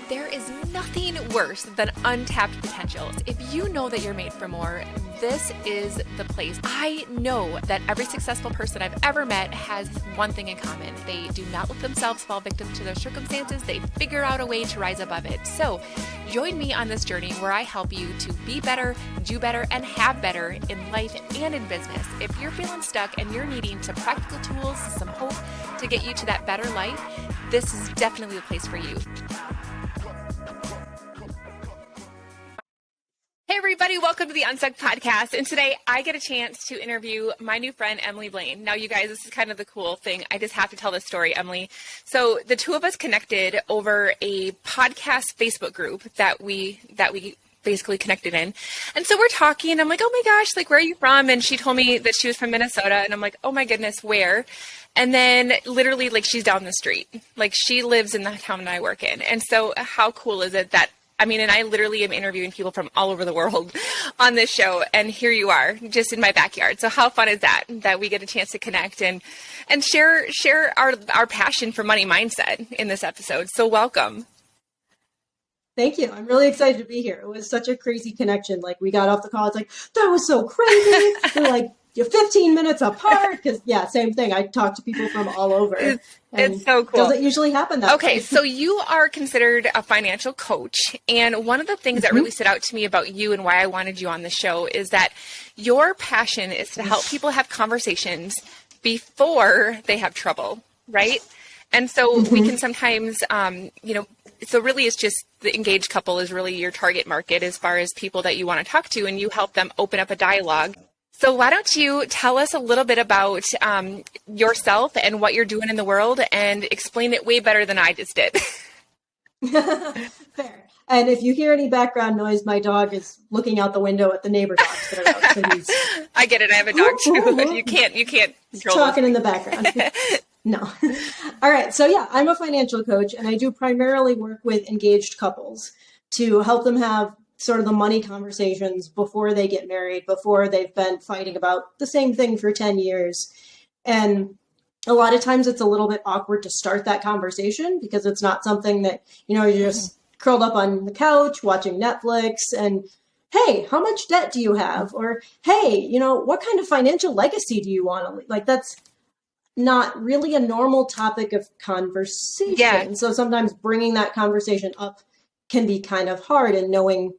There is nothing worse than untapped potentials. If you know that you're made for more, this is the place. I know that every successful person I've ever met has one thing in common. They do not let themselves fall victim to their circumstances. They figure out a way to rise above it. So join me on this journey where I help you to be better, do better, and have better in life and in business. If you're feeling stuck and you're needing some practical tools, some hope to get you to that better life, this is definitely the place for you. Hey everybody, welcome to the UNSTUCK Podcast. And today I get a chance to interview my new friend, Blain. Now you guys, this is kind of the cool thing. I just have to tell this story, Emily. So the two of us connected over a podcast Facebook group that we basically connected in. And so we're talking and I'm like, oh my gosh, like, where are you from? And she told me that she was from Minnesota. And I'm like, oh my goodness, where? And then literally, like, she's down the street. Like, she lives in the town that I work in. And so how cool is it that, and I literally am interviewing people from all over the world on this show, and here you are, just in my backyard. So how fun is that we get a chance to connect and share our passion for money mindset in this episode. So welcome. Thank you. I'm really excited to be here. It was such a crazy connection. Like, we got off the call, it's like, that was so crazy. We're like, you're 15 minutes apart. Because same thing. I talk to people from all over. It's so cool. Doesn't usually happen that way. Okay, so you are considered a financial coach. And one of the things that really stood out to me about you and why I wanted you on the show is that your passion is to help people have conversations before they have trouble, right? And so we can sometimes, so really it's just the engaged couple is really your target market as far as people that you want to talk to, and you help them open up a dialogue. So why don't you tell us a little bit about yourself and what you're doing in the world and explain it way better than I just did. Fair. And if you hear any background noise, my dog is looking out the window at the neighbor dogs that are out. So he's I get it. I have a dog too. You can't control talking in the background. No. All right. So yeah, I'm a financial coach and I do primarily work with engaged couples to help them have sort of the money conversations before they get married, before they've been fighting about the same thing for 10 years. And a lot of times it's a little bit awkward to start that conversation because it's not something that, you're just curled up on the couch watching Netflix and, hey, how much debt do you have? Or, hey, what kind of financial legacy do you want to leave? Like, that's not really a normal topic of conversation. Yeah. So sometimes bringing that conversation up can be kind of hard, and knowing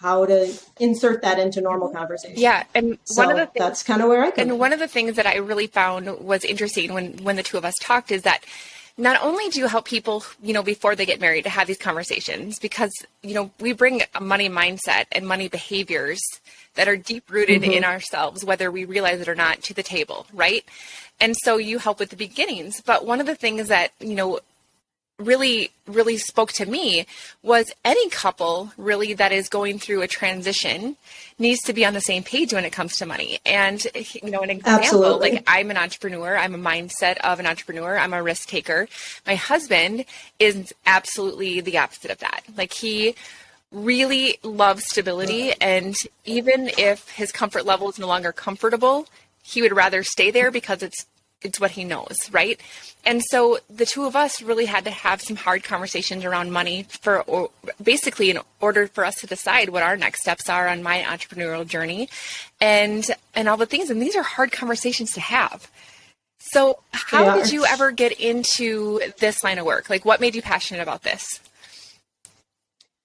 how to insert that into normal conversation. Yeah. And one of the things, that's kind of where I come in. And one of the things that I really found was interesting when the two of us talked is that not only do you help people, before they get married to have these conversations, because, we bring a money mindset and money behaviors that are deep rooted in ourselves, whether we realize it or not, to the table. Right. And so you help with the beginnings. But one of the things that, really, really spoke to me was any couple really that is going through a transition needs to be on the same page when it comes to money. And, an example, Absolutely. like, I'm an entrepreneur, I'm a mindset of an entrepreneur, I'm a risk taker. My husband is absolutely the opposite of that. Like, he really loves stability. And even if his comfort level is no longer comfortable, he would rather stay there because it's what he knows, right? And so the two of us really had to have some hard conversations around money basically in order for us to decide what our next steps are on my entrepreneurial journey and all the things. And these are hard conversations to have. So how did you ever get into this line of work? Like, what made you passionate about this?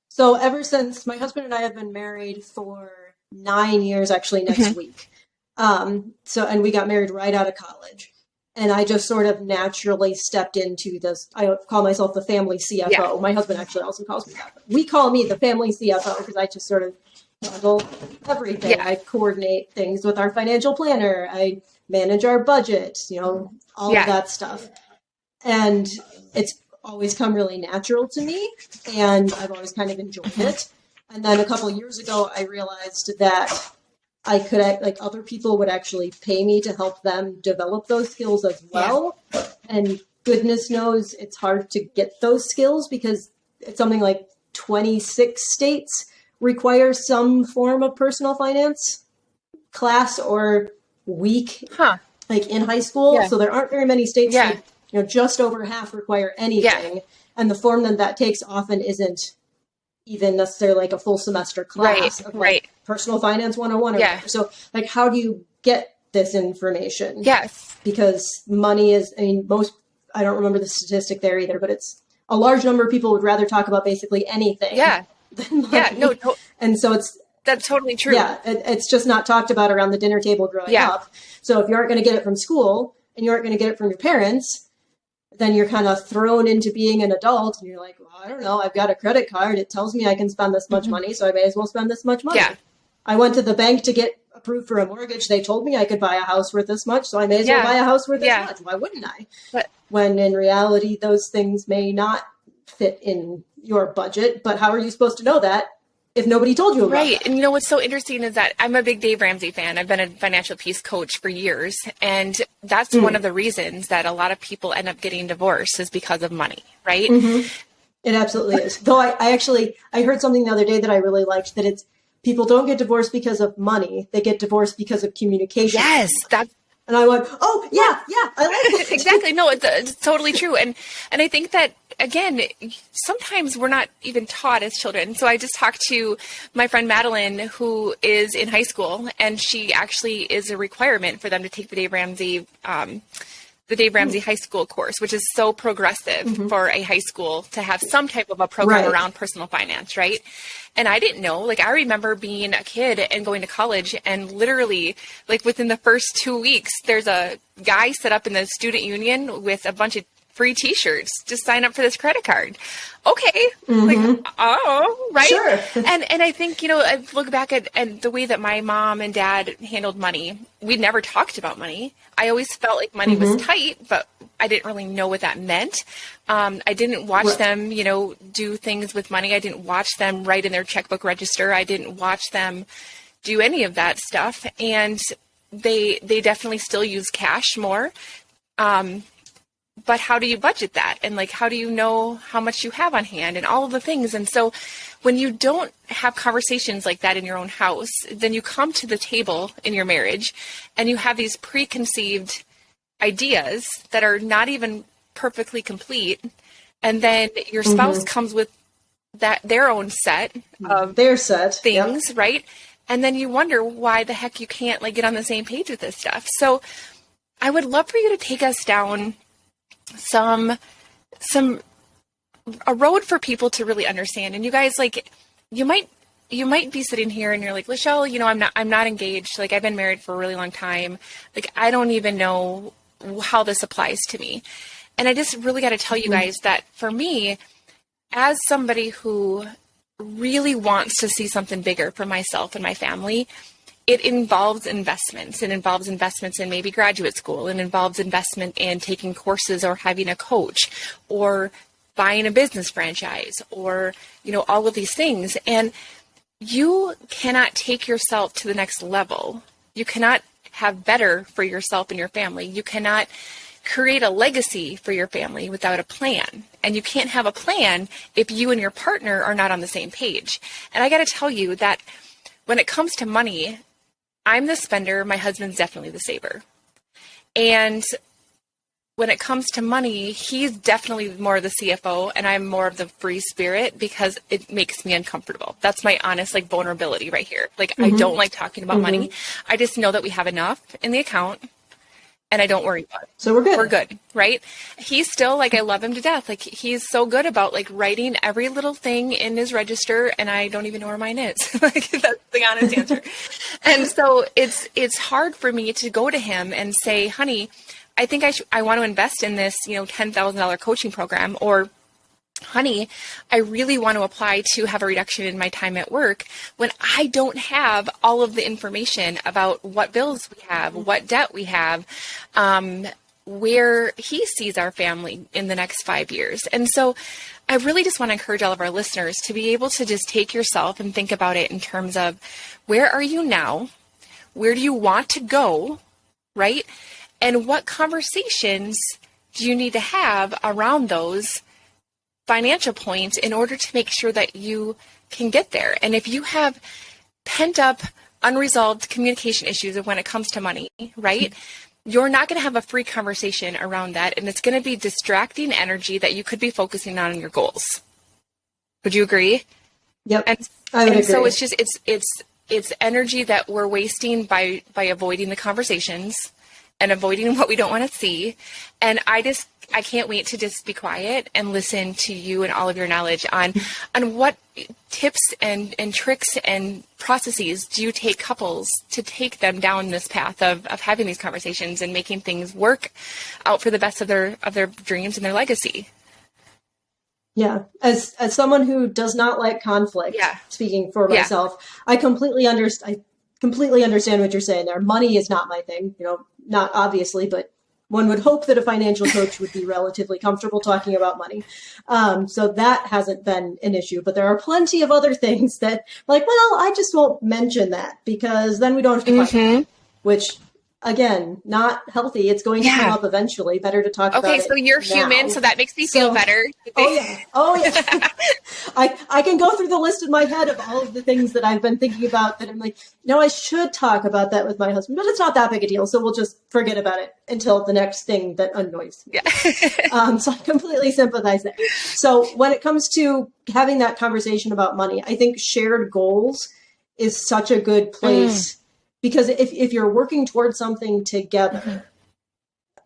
So ever since, my husband and I have been married for 9 years, actually next week. And we got married right out of college. And I just sort of naturally stepped into this. I call myself the family CFO. Yeah. My husband actually also calls me that. But we call me the family CFO because I just sort of handle everything. Yeah. I coordinate things with our financial planner. I manage our budget, all of that stuff. And it's always come really natural to me. And I've always kind of enjoyed it. And then a couple of years ago, I realized that I could, other people would actually pay me to help them develop those skills as well. Yeah. And goodness knows it's hard to get those skills because it's something like 26 states require some form of personal finance class or week, like in high school. Yeah. So there aren't very many states that just over half require anything. Yeah. And the form that takes often isn't even necessarily like a full semester class of like personal finance 101 or whatever. So like, how do you get this information? Yes. Because money is, I don't remember the statistic there either, but it's a large number of people would rather talk about basically anything than money. Yeah, no, and so that's totally true. Yeah, it's just not talked about around the dinner table growing up. So if you aren't going to get it from school and you aren't going to get it from your parents, then you're kind of thrown into being an adult and you're like, well, I don't know, I've got a credit card. It tells me I can spend this much money, so I may as well spend this much money. Yeah. I went to the bank to get approved for a mortgage. They told me I could buy a house worth this much, so I may as well buy a house worth this much. Why wouldn't I? But when in reality, those things may not fit in your budget. But how are you supposed to know that if nobody told you about it? And what's so interesting is that I'm a big Dave Ramsey fan. I've been a financial peace coach for years. And that's one of the reasons that a lot of people end up getting divorced is because of money, right? Mm-hmm. It absolutely is. Though I heard something the other day that I really liked, that it's people don't get divorced because of money. They get divorced because of communication. Yes. And I went, oh, yeah, I like it. Exactly. No, it's totally true. And I think that, again, sometimes we're not even taught as children. So I just talked to my friend Madeline, who is in high school, and she actually is a requirement for them to take the Dave Ramsey High School course, which is so progressive for a high school to have some type of a program around personal finance, right? And I didn't know, like, I remember being a kid and going to college, and literally, like, within the first 2 weeks, there's a guy set up in the student union with a bunch of free t-shirts. Just sign up for this credit card. Okay. Like, oh, right. Sure. And I think, I look back at the way that my mom and dad handled money. We never talked about money. I always felt like money was tight, but I didn't really know what that meant. I didn't watch them, do things with money. I didn't watch them write in their checkbook register. I didn't watch them do any of that stuff. And they definitely still use cash more. But how do you budget that? And like, how do you know how much you have on hand and all of the things? And so when you don't have conversations like that in your own house, then you come to the table in your marriage and you have these preconceived ideas that are not even perfectly complete. And then your spouse comes with their own set of things, right? And then you wonder why the heck you can't like get on the same page with this stuff. So I would love for you to take us down a road for people to really understand. And you guys, like, you might be sitting here and you're like, Lachelle, I'm not engaged. Like, I've been married for a really long time. Like, I don't even know how this applies to me. And I just really got to tell you guys that for me, as somebody who really wants to see something bigger for myself and my family, it involves investments. It involves investments in maybe graduate school. It involves investment in taking courses or having a coach or buying a business franchise or, all of these things. And you cannot take yourself to the next level. You cannot have better for yourself and your family. You cannot create a legacy for your family without a plan. And you can't have a plan if you and your partner are not on the same page. And I got to tell you that when it comes to money, I'm the spender. My husband's definitely the saver. And when it comes to money, he's definitely more the CFO and I'm more of the free spirit because it makes me uncomfortable. That's my honest, vulnerability right here. I don't like talking about money. I just know that we have enough in the account and I don't worry about it. So we're good. We're good, right? He's still, I love him to death. He's so good about, writing every little thing in his register, and I don't even know where mine is. That's the honest answer. And so it's hard for me to go to him and say, honey, I think I want to invest in this, $10,000 coaching program, or honey, I really want to apply to have a reduction in my time at work, when I don't have all of the information about what bills we have, what debt we have, where he sees our family in the next 5 years. And so I really just want to encourage all of our listeners to be able to just take yourself and think about it in terms of, where are you now? Where do you want to go? Right? And what conversations do you need to have around those financial points in order to make sure that you can get there? And if you have pent up, unresolved communication issues when it comes to money, right? you're not going to have a free conversation around that. And it's going to be distracting energy that you could be focusing on your goals. Would you agree? Yep. And, I would agree. So it's just, it's energy that we're wasting by avoiding the conversations and avoiding what we don't want to see. And I can't wait to just be quiet and listen to you and all of your knowledge on what tips and tricks and processes do you take couples to take them down this path of having these conversations and making things work out for the best of their dreams and their legacy. Yeah. As someone who does not like conflict, speaking for myself, I completely understand what you're saying there. Money is not my thing, not obviously, but one would hope that a financial coach would be relatively comfortable talking about money. So that hasn't been an issue, but there are plenty of other things that I just won't mention that because then we don't have to fight, which again, not healthy. It's going to come up eventually. Better to talk about it. Okay, so you're human, so that makes me feel better. Oh yeah. I can go through the list in my head of all of the things that I've been thinking about that I'm like, I should talk about that with my husband, but it's not that big a deal. So we'll just forget about it until the next thing that annoys me. Yeah. So I completely sympathize there. So when it comes to having that conversation about money, I think shared goals is such a good place. Because if you're working towards something together,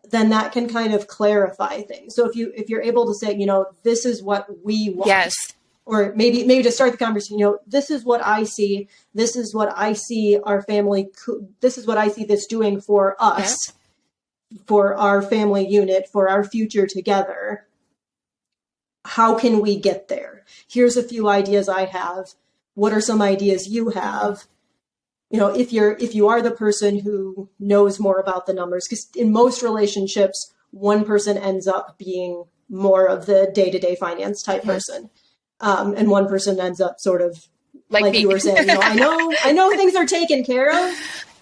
then that can kind of clarify things. So if you're able to say, this is what we want, or maybe to start the conversation, this is what I see. This is what I see our family. This is what I see this doing for us, for our family unit, for our future together. How can we get there? Here's a few ideas I have. What are some ideas you have? If you are the person who knows more about the numbers, because in most relationships, one person ends up being more of the day-to-day finance type person. And one person ends up sort of like you were saying, I know things are taken care of,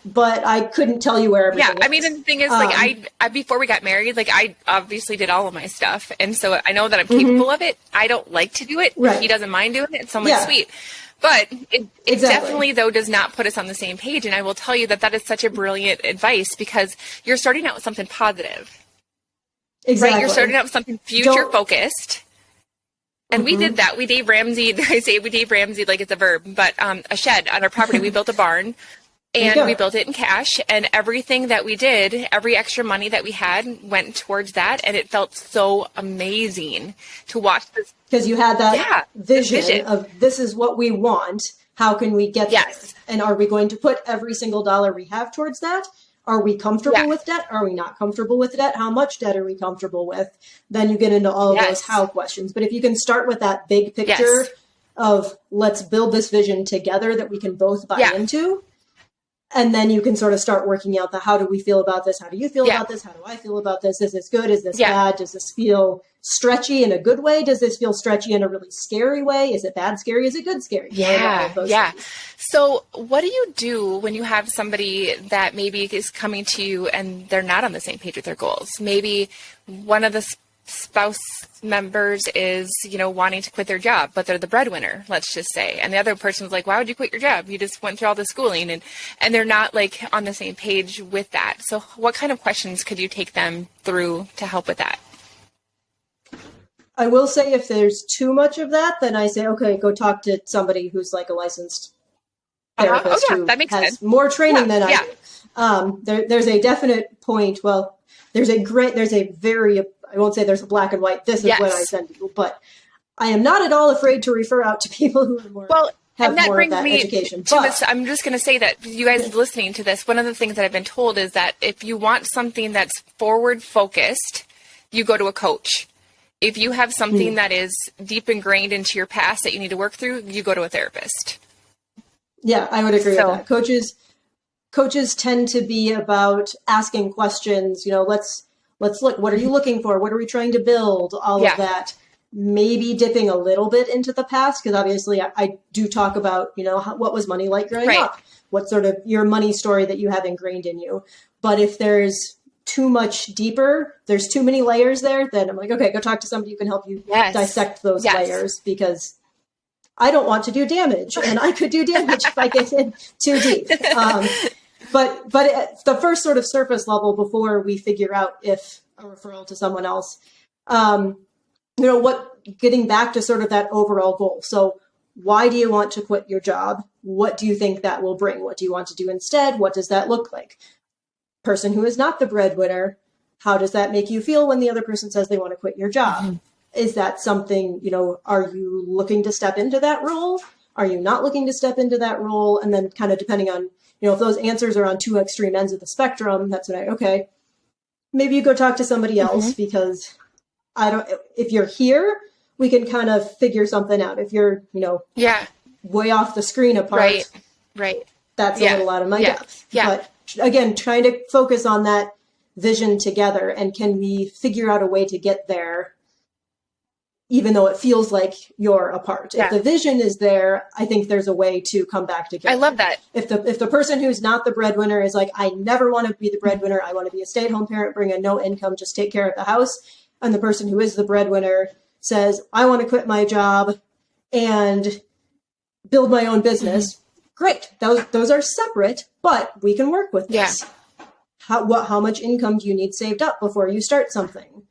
but I couldn't tell you where everything is. I mean, the thing is, I before we got married, I obviously did all of my stuff. And so I know that I'm capable of it. I don't like to do it. Right. He doesn't mind doing it. So I'm like, sweet. But it definitely, though, does not put us on the same page. And I will tell you that is such a brilliant advice because you're starting out with something positive. Exactly. Right? You're starting out with something future-focused. And we did that. We Dave Ramsey, I say we Dave Ramsey like it's a verb, but a shed on our property. We built a barn. And we built it in cash, and everything that we did, every extra money that we had went towards that, and it felt so amazing to watch this. Because you had that vision of this is what we want, how can we get there? And are we going to put every single dollar we have towards that? Are we comfortable with debt? Are we not comfortable with debt? How much debt are we comfortable with? Then you get into all of those how questions. But if you can start with that big picture of let's build this vision together that we can both buy into, and then you can sort of start working out the how do we feel about this? How do you feel about this? How do I feel about this? Is this good? Is this bad? Does this feel stretchy in a good way? Does this feel stretchy in a really scary way? Is it bad scary? Is it good scary? Yeah. So what do you do when you have somebody that maybe is coming to you and they're not on the same page with their goals? Maybe one of the spouse members is, wanting to quit their job, but they're the breadwinner, let's just say. And the other person's like, why would you quit your job? You just went through all the schooling and they're not on the same page with that. So what kind of questions could you take them through to help with that? I will say if there's too much of that, then I say, okay, go talk to somebody who's like a licensed therapist who that makes has sense. more training than I do. There's a definite point. Well, there's a very, I won't say there's a black and white, this is what I send you, but I am not at all afraid to refer out to people who are more, have more of that education. I'm just going to say that you guys listening to this, one of the things that I've been told is that if you want something that's forward focused, you go to a coach. If you have something that is deep ingrained into your past that you need to work through, you go to a therapist. Yeah, I would agree with that. Coaches tend to be about asking questions, let's look, what are you looking for? What are we trying to build? All of that. Maybe dipping a little bit into the past, because obviously I do talk about, what was money like growing up? What sort of your money story that you have ingrained in you? But if there's too much deeper, there's too many layers there, then I'm like, okay, go talk to somebody who can help you dissect those layers, because I don't want to do damage, and I could do damage if I get in too deep. but at the first sort of surface level before we figure out if a referral to someone else, getting back to sort of that overall goal. So why do you want to quit your job? What do you think that will bring? What do you want to do instead? What does that look like? Person who is not the breadwinner, how does that make you feel when the other person says they want to quit your job? Mm-hmm. Is that something, are you looking to step into that role? Are you not looking to step into that role? And then kind of depending on, if those answers are on two extreme ends of the spectrum, that's when okay, maybe you go talk to somebody else mm-hmm. because if you're here, we can kind of figure something out. If you're, way off the screen apart, right. That's a little out of my depth. Yeah. But again, trying to focus on that vision together, and can we figure out a way to get there, even though it feels like you're apart. Yeah. If the vision is there, I think there's a way to come back together. I love that. If the person who's not the breadwinner is like, I never want to be the breadwinner, I want to be a stay-at-home parent, bring in no income, just take care of the house. And the person who is the breadwinner says, I want to quit my job and build my own business. Mm-hmm. Great. Those are separate, but we can work with this. Yeah. How much income do you need saved up before you start something?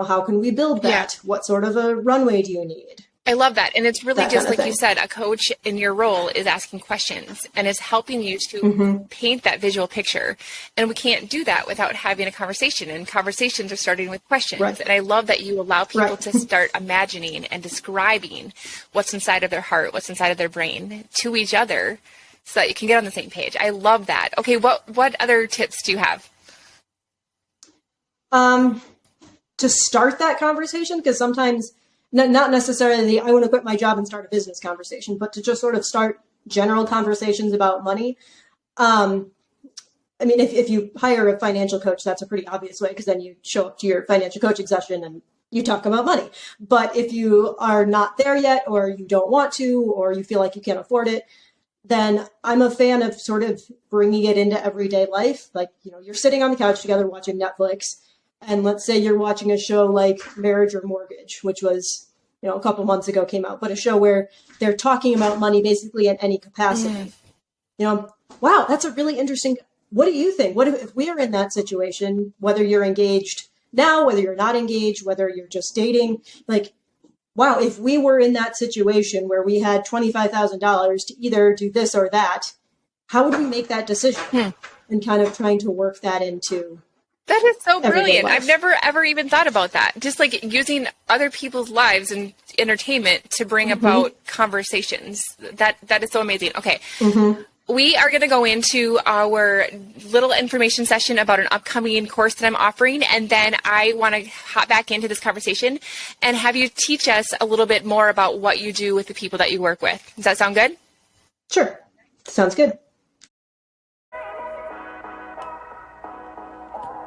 How can we build that? Yeah. What sort of a runway do you need? I love that. And it's really just like you said, a coach in your role is asking questions and is helping you to mm-hmm. paint that visual picture. And we can't do that without having a conversation. And conversations are starting with questions. Right. And I love that you allow people to start imagining and describing what's inside of their heart, what's inside of their brain to each other so that you can get on the same page. I love that. Okay, what other tips do you have? To start that conversation, because sometimes not necessarily I want to quit my job and start a business conversation, but to just sort of start general conversations about money. If you hire a financial coach, that's a pretty obvious way, because then you show up to your financial coaching session and you talk about money. But if you are not there yet, or you don't want to, or you feel like you can't afford it, then I'm a fan of sort of bringing it into everyday life. Like, you're sitting on the couch together watching Netflix, and let's say you're watching a show like Marriage or Mortgage, which was, a couple months ago came out, but a show where they're talking about money basically in any capacity. Wow, that's a really interesting. What do you think? What if we are in that situation, whether you're engaged now, whether you're not engaged, whether you're just dating, like, wow, if we were in that situation where we had $25,000 to either do this or that, how would we make that decision? And kind of trying to work that into. That is so brilliant. I've never, ever even thought about that. Just like using other people's lives and entertainment to bring mm-hmm. about conversations. That is so amazing. Okay. Mm-hmm. We are going to go into our little information session about an upcoming course that I'm offering. And then I want to hop back into this conversation and have you teach us a little bit more about what you do with the people that you work with. Does that sound good? Sure. Sounds good.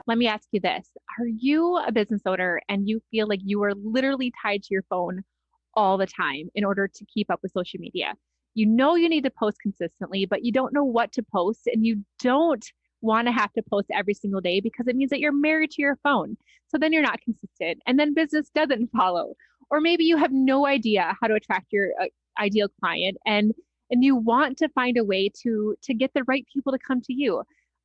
Let me ask you this. Are you a business owner and you feel like you are literally tied to your phone all the time in order to keep up with social media? You know you need to post consistently, but you don't know what to post, and you don't want to have to post every single day because it means that you're married to your phone. So then you're not consistent, and then business doesn't follow. Or maybe you have no idea how to attract your ideal client, and you want to find a way to get the right people to come to you.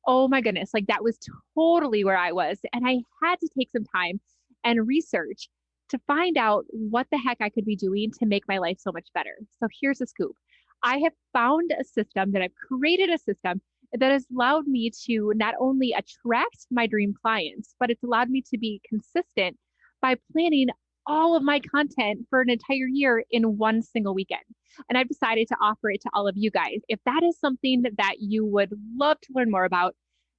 Oh my goodness, like that was totally where I was. And I had to take some time and research to find out what the heck I could be doing to make my life so much better. So here's the scoop. I have found a system that I've created a system that has allowed me to not only attract my dream clients, but it's allowed me to be consistent by planning all of my content for an entire year in one single weekend. And I've decided to offer it to all of you guys. If that is something that you would love to learn more about,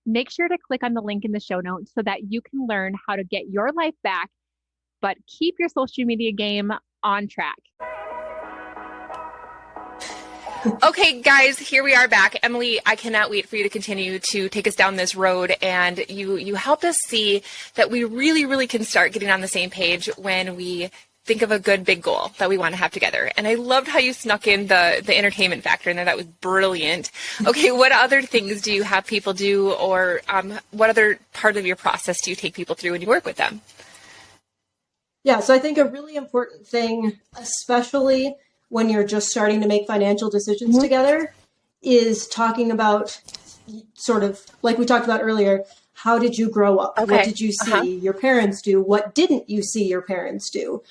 make sure to click on the link in the show notes so that you can learn how to get your life back, but keep your social media game on track. Okay, guys, here we are back. Emily, I cannot wait for you to continue to take us down this road. And you helped us see that we really, really can start getting on the same page when we think of a good big goal that we want to have together. And I loved how you snuck in the entertainment factor in there. That was brilliant. Okay, what other things do you have people do, or what other part of your process do you take people through when you work with them? Yeah, so I think a really important thing, especially when you're just starting to make financial decisions mm-hmm. together, is talking about sort of, like we talked about earlier, how did you grow up? Okay. What did you see your parents do? What didn't you see your parents do?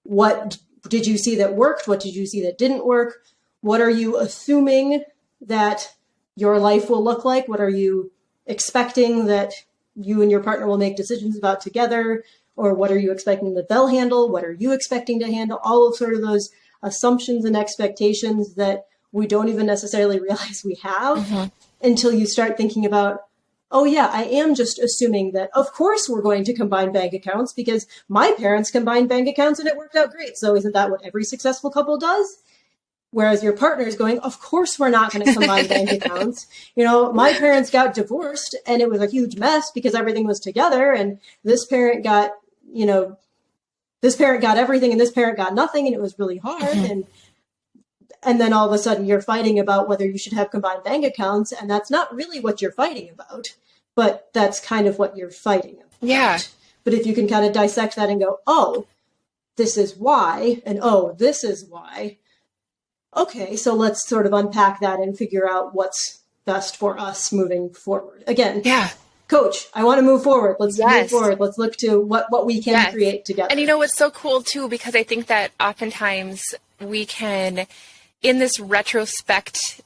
What did you see that worked? What did you see that didn't work? What are you assuming that your life will look like? What are you expecting that you and your partner will make decisions about together? Or what are you expecting that they'll handle? What are you expecting to handle? All of sort of those assumptions and expectations that we don't even necessarily realize we have until you start thinking about, oh yeah, I am just assuming that of course we're going to combine bank accounts because my parents combined bank accounts and it worked out great. So isn't that what every successful couple does? Whereas your partner is going, of course we're not going to combine bank accounts. You know, my parents got divorced and it was a huge mess because everything was together, and this parent got, you know, this parent got everything and this parent got nothing, and it was really hard. And then all of a sudden you're fighting about whether you should have combined bank accounts, and that's not really what you're fighting about, but that's kind of what you're fighting about. Yeah. But if you can kind of dissect that and go, oh, this is why, and oh, this is why. Okay, so let's sort of unpack that and figure out what's best for us moving forward. Again, Coach, I want to move forward. Let's move forward. Let's look to what we can create together. And you know, what's so cool too, because I think that oftentimes we can, in this retrospect,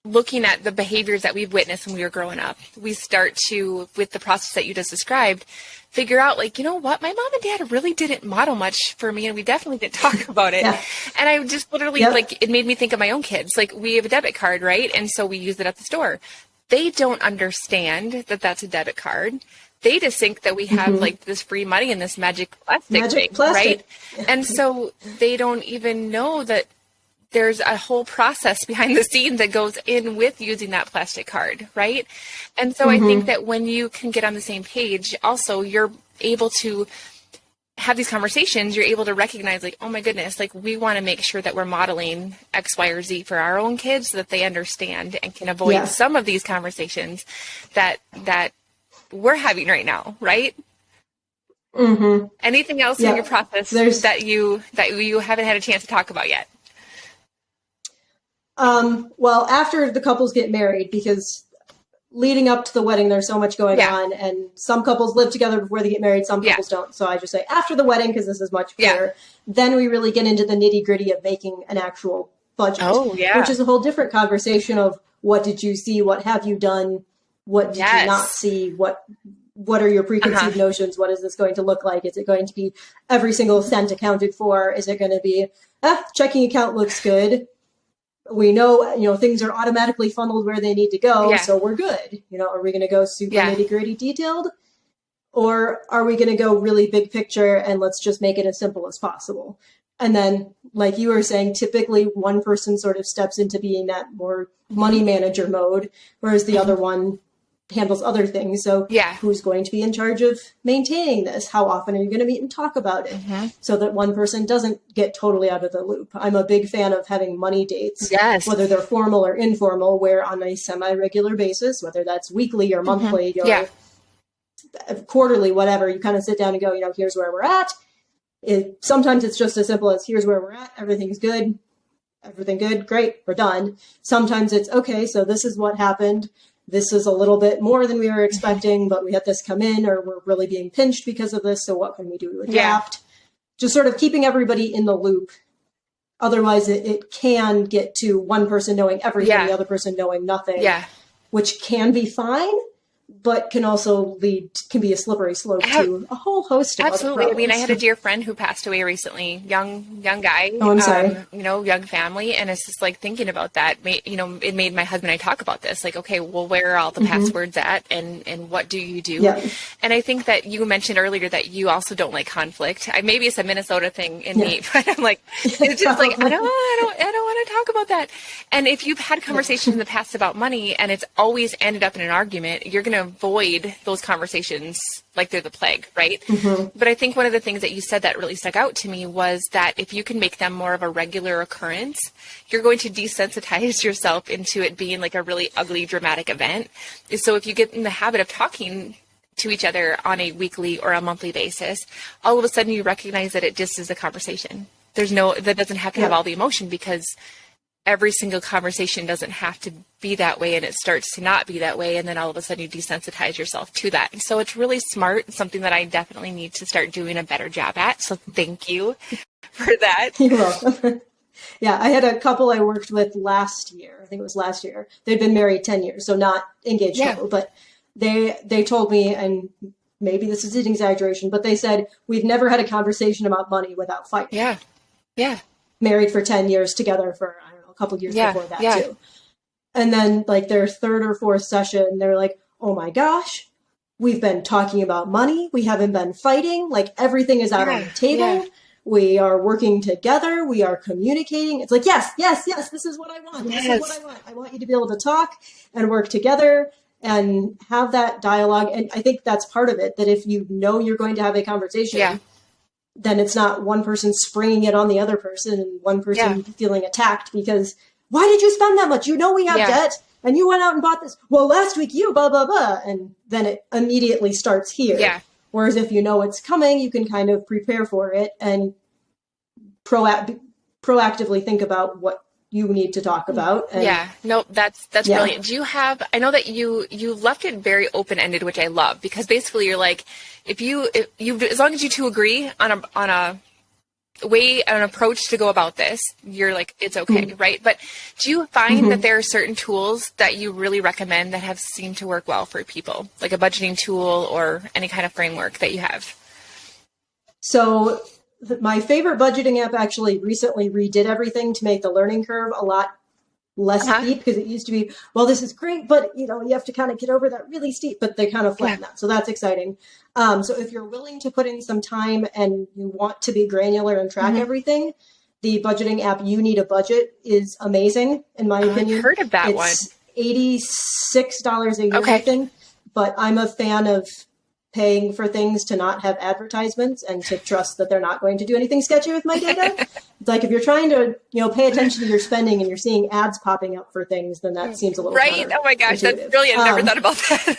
looking at the behaviors that we've witnessed when we were growing up, we start to, with the process that you just described, figure out, like, you know what, my mom and dad really didn't model much for me, and we definitely didn't talk about it. And I just literally, like, it made me think of my own kids. Like, we have a debit card, right? And so we use it at the store. They don't understand that that's a debit card. They just think that we have like this free money and this magic plastic thing, right? And so they don't even know that there's a whole process behind the scenes that goes in with using that plastic card, right? And so I think that when you can get on the same page, also you're able to have these conversations, you're able to recognize, like, oh my goodness, like, we want to make sure that we're modeling X, Y, or Z for our own kids so that they understand and can avoid some of these conversations that we're having right now, right? Anything else in your process that you haven't had a chance to talk about yet? Well, after the couples get married, because leading up to the wedding, there's so much going on, and some couples live together before they get married, some couples don't. So I just say after the wedding, because this is much clearer. Then we really get into the nitty gritty of making an actual budget, which is a whole different conversation of what did you see, what have you done, what did you not see, what are your preconceived notions, what is this going to look like? Is it going to be every single cent accounted for? Is it going to be, checking account looks good, we know, things are automatically funneled where they need to go, so we're good. Are we going to go super nitty gritty detailed, or are we going to go really big picture and let's just make it as simple as possible? And then, like you were saying, typically one person sort of steps into being that more money manager mode, whereas the other one handles other things. So who's going to be in charge of maintaining this? How often are you going to meet and talk about it so that one person doesn't get totally out of the loop? I'm a big fan of having money dates, whether they're formal or informal, where on a semi-regular basis, whether that's weekly or monthly or quarterly, whatever, you kind of sit down and go, here's where we're at. Sometimes it's just as simple as here's where we're at. Everything's good. Everything good. Great. We're done. Sometimes it's okay. So this is what happened. This is a little bit more than we were expecting, but we had this come in, or we're really being pinched because of this. So what can we do to adapt? Just sort of keeping everybody in the loop. Otherwise, it can get to one person knowing everything, the other person knowing nothing, which can be fine, but can also can be a slippery slope to a whole host of other problems. I mean, I had a dear friend who passed away recently, young guy, oh, I'm sorry. Young family. And it's just like thinking about that, it made my husband and I talk about this, like, okay, well, where are all the passwords at, and what do you do? And I think that you mentioned earlier that you also don't like conflict. Maybe it's a Minnesota thing in me, but I'm like, it's just like, I don't want to talk about that. And if you've had conversations in the past about money and it's always ended up in an argument, you're going to avoid those conversations like they're the plague, right? But I think one of the things that you said that really stuck out to me was that if you can make them more of a regular occurrence, you're going to desensitize yourself into it being like a really ugly, dramatic event. So if you get in the habit of talking to each other on a weekly or a monthly basis, all of a sudden you recognize that it just is a conversation. That doesn't have to have all the emotion, because every single conversation doesn't have to be that way, and it starts to not be that way, and then all of a sudden you desensitize yourself to that. And so it's really smart, something that I definitely need to start doing a better job at. So thank you for that. You're welcome. Yeah, I had a couple I worked with last year. I think it was last year. They'd been married 10 years, so not engaged couple, but they told me, and maybe this is an exaggeration, but they said, we've never had a conversation about money without fighting. Yeah. Yeah. Married for 10 years, together for, I don't know, a couple of years before that too. And then like their third or fourth session, they're like, oh my gosh, we've been talking about money. We haven't been fighting. Like everything is out on the table. We are working together. We are communicating. It's like, yes, this is what I want. This is what I want. I want you to be able to talk and work together and have that dialogue. And I think that's part of it, that if you know you're going to have a conversation, then it's not one person springing it on the other person and one person feeling attacked because, why did you spend that much? You know we have debt and you went out and bought this. Well, last week you blah, blah, blah. And then it immediately starts here. Yeah. Whereas if you know it's coming, you can kind of prepare for it and proactively think about what you need to talk about. And, that's brilliant. Do you have, I know that you left it very open-ended, which I love, because basically you're like, if you, as long as you two agree on an approach to go about this, you're like, it's okay. Right. But do you find that there are certain tools that you really recommend that have seemed to work well for people, like a budgeting tool or any kind of framework that you have? So my favorite budgeting app actually recently redid everything to make the learning curve a lot less steep, because it used to be, well, this is great, but you have to kind of get over that really steep, but they kind of flatten that. So that's exciting. So if you're willing to put in some time and you want to be granular and track everything, the budgeting app You Need a Budget is amazing, in my opinion. I've heard of that one. It's $86 a year, I think, but I'm a fan of paying for things to not have advertisements and to trust that they're not going to do anything sketchy with my data. It's like if you're trying to, pay attention to your spending and you're seeing ads popping up for things, then that seems a little Oh my gosh, that's brilliant. Never thought about that.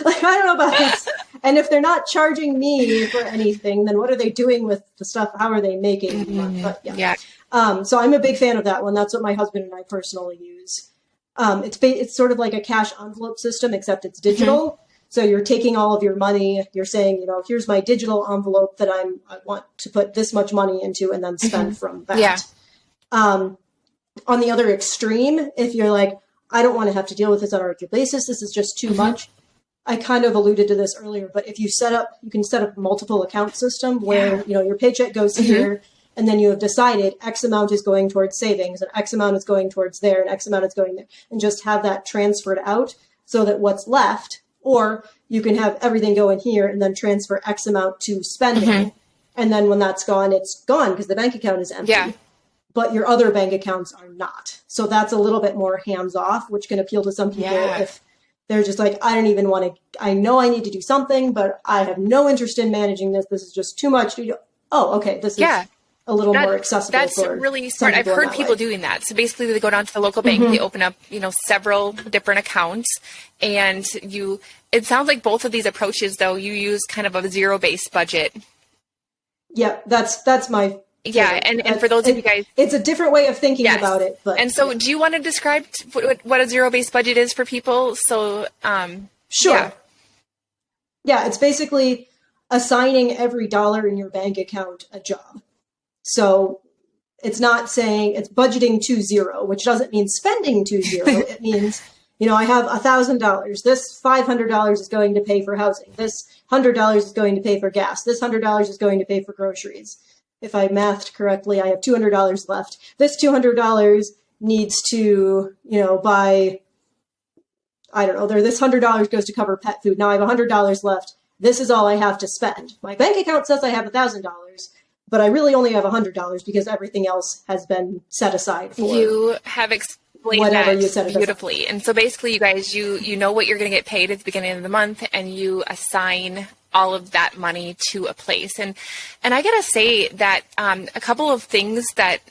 Like, I don't know about this. And if they're not charging me for anything, then what are they doing with the stuff? How are they making? But so I'm a big fan of that one. That's what my husband and I personally use. It's sort of like a cash envelope system, except it's digital. So you're taking all of your money, you're saying, here's my digital envelope that I want to put this much money into and then spend from that. Yeah. On the other extreme, if you're like, I don't want to have to deal with this on a regular basis, this is just too much. I kind of alluded to this earlier, but if you can set up a multiple account system where, your paycheck goes here and then you have decided X amount is going towards savings and X amount is going towards there and X amount is going there, and just have that transferred out so that what's left. Or you can have everything go in here and then transfer X amount to spending. And then when that's gone, it's gone because the bank account is empty. Yeah. But your other bank accounts are not. So that's a little bit more hands off, which can appeal to some people if they're just like, I don't even want to, I know I need to do something, but I have no interest in managing this. This is just too much. This is a little more accessible. That's really smart. I've heard people doing that. So basically they go down to the local bank, they open up, several different accounts, and it sounds like both of these approaches though, you use kind of a zero-based budget. Yeah, that's my and for those of you guys, it's a different way of thinking about it. But and so do you want to describe what a zero-based budget is for people? So sure. Yeah, it's basically assigning every dollar in your bank account a job. So it's not saying it's budgeting to zero, which doesn't mean spending to zero. It means, I have $1,000. This $500 is going to pay for housing. This $100 is going to pay for gas. This $100 is going to pay for groceries. If I mathed correctly, I have $200 left. This $200 needs to, buy, I don't know, this $100 goes to cover pet food. Now I have $100 left. This is all I have to spend. My bank account says I have $1,000. But I really only have $100 because everything else has been set aside for. You have explained that beautifully. And so basically, you guys, you know what you're going to get paid at the beginning of the month, and you assign all of that money to a place. And I got to say that a couple of things that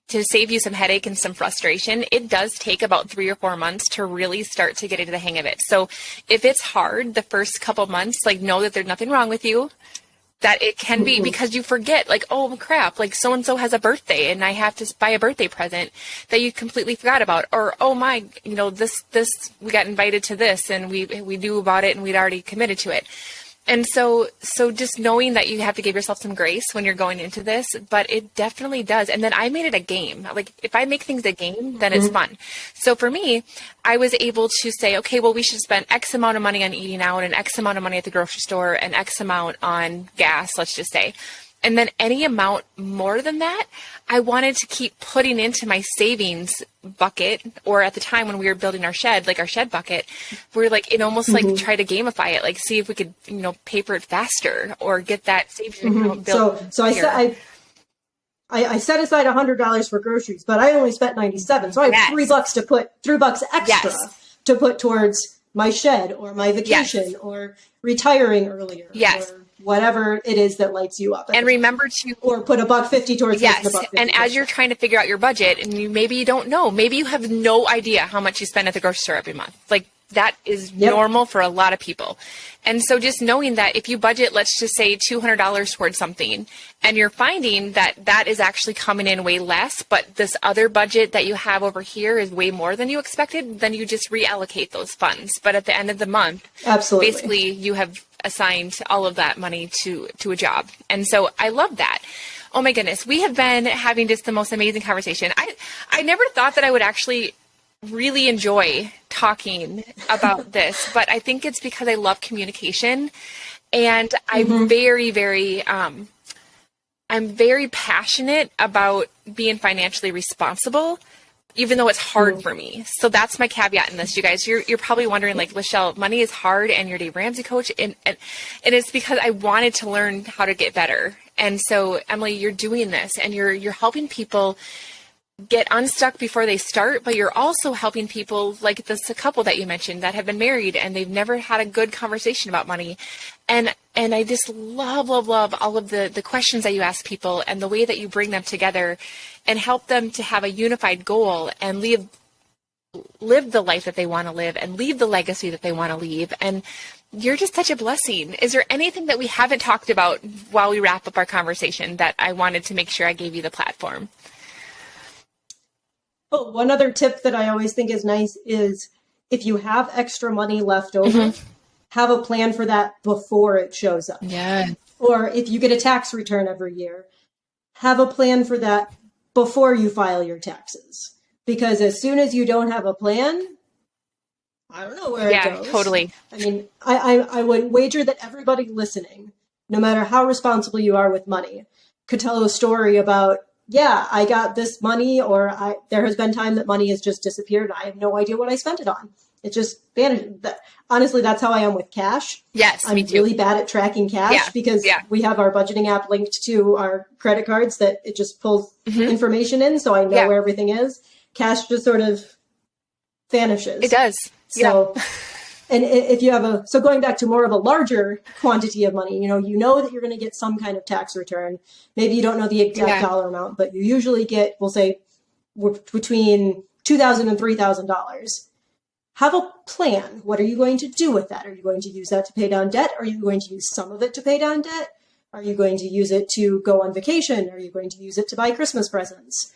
to save you some headache and some frustration, it does take about 3 or 4 months to really start to get into the hang of it. So if it's hard the first couple months, know that there's nothing wrong with you. that it can be, because you forget, like, oh crap, like so-and-so has a birthday and I have to buy a birthday present that you completely forgot about. Or, oh my, this, we got invited to this and we knew about it and we'd already committed to it. And so just knowing that you have to give yourself some grace when you're going into this, but it definitely does. And then I made it a game. Like, if I make things a game, then it's fun. So for me, I was able to say, okay, well, we should spend X amount of money on eating out and X amount of money at the grocery store and X amount on gas, let's just say. And then any amount more than that, I wanted to keep putting into my savings bucket, or at the time when we were building our shed, like our shed bucket, we're like, it almost like try to gamify it, like see if we could, paper it faster or get that savings account built. So I set aside $100 for groceries, but I only spent 97. So I have $3 to put $3 extra to put towards my shed or my vacation or retiring earlier. Or whatever it is that lights you up. And remember to, or put $1.50 towards $1.50. And as you're trying to figure out your budget, and maybe you don't know, maybe you have no idea how much you spend at the grocery store every month. Like, that is normal for a lot of people. And so just knowing that if you budget, let's just say $200 towards something, and you're finding that that is actually coming in way less, but this other budget that you have over here is way more than you expected, then you just reallocate those funds. But at the end of the month, basically you have assigned all of that money to a job. And so I love that. Oh my goodness. We have been having just the most amazing conversation. I never thought that I would actually really enjoy talking about this, but I think it's because I love communication, and I'm very, very, I'm very passionate about being financially responsible, even though it's hard for me. So that's my caveat in this, you guys. You're probably wondering, like, Lachelle, money is hard and you're Dave Ramsey coach. And it's because I wanted to learn how to get better. And so, Emily, you're doing this and you're helping people get unstuck before they start, but you're also helping people like this couple that you mentioned that have been married and they've never had a good conversation about money. And I just love all of the questions that you ask people and the way that you bring them together and help them to have a unified goal and live the life that they want to live and leave the legacy that they want to leave. And you're just such a blessing. Is there anything that we haven't talked about while we wrap up our conversation that I wanted to make sure I gave you the platform? Oh, one other tip that I always think is nice is if you have extra money left over, have a plan for that before it shows up. Yeah. Or if you get a tax return every year, have a plan for that before you file your taxes. Because as soon as you don't have a plan, I don't know where it goes. Yeah, totally. I mean, I would wager that everybody listening, no matter how responsible you are with money, could tell a story about, I got this money, or there has been time that money has just disappeared. I have no idea what I spent it on. It just vanished. Honestly, that's how I am with cash. Yes, I'm me too. really bad at tracking cash because we have our budgeting app linked to our credit cards that it just pulls information in, so I know where everything is. Cash just sort of vanishes. It does. So, and if you have so going back to more of a larger quantity of money, you know that you're going to get some kind of tax return. Maybe you don't know the exact dollar amount, but you usually get, we'll say, between $2,000 and $3,000. Have a plan. What are you going to do with that? Are you going to use that to pay down debt? Are you going to use some of it to pay down debt? Are you going to use it to go on vacation? Are you going to use it to buy Christmas presents?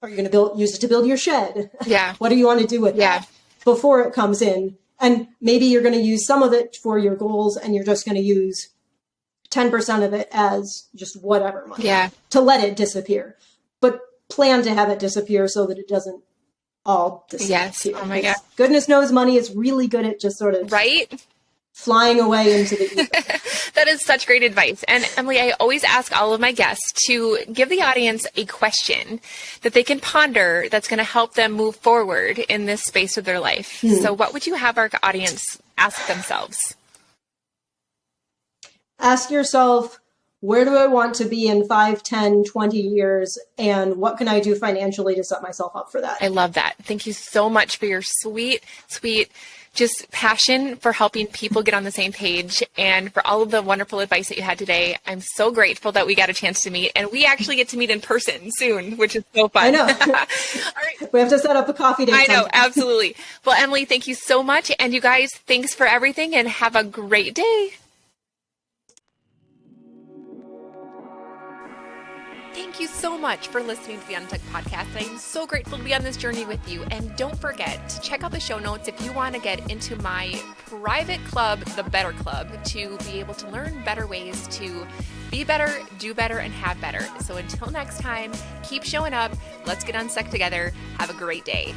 Are you going to use it to build your shed? Yeah. What do you want to do with that before it comes in? And maybe you're going to use some of it for your goals and you're just going to use 10% of it as just whatever money to let it disappear. But plan to have it disappear so that it doesn't all disappear. Yes. Oh my God. Goodness knows money is really good at just sort of flying away into the ether. That is such great advice. And Emily, I always ask all of my guests to give the audience a question that they can ponder that's going to help them move forward in this space of their life. So what would you have our audience ask themselves? Ask yourself, where do I want to be in 5, 10, 20 years? And what can I do financially to set myself up for that? I love that. Thank you so much for your sweet just passion for helping people get on the same page and for all of the wonderful advice that you had today. I'm so grateful that we got a chance to meet, and we actually get to meet in person soon, which is so fun. I know. All right. We have to set up a coffee date. I know, absolutely. Well, Emily, thank you so much. And you guys, thanks for everything and have a great day. Thank you so much for listening to the UNSTUCK Podcast. I am so grateful to be on this journey with you. And don't forget to check out the show notes if you want to get into my private club, the Better Club, to be able to learn better ways to be better, do better, and have better. So until next time, keep showing up. Let's get unstuck together. Have a great day.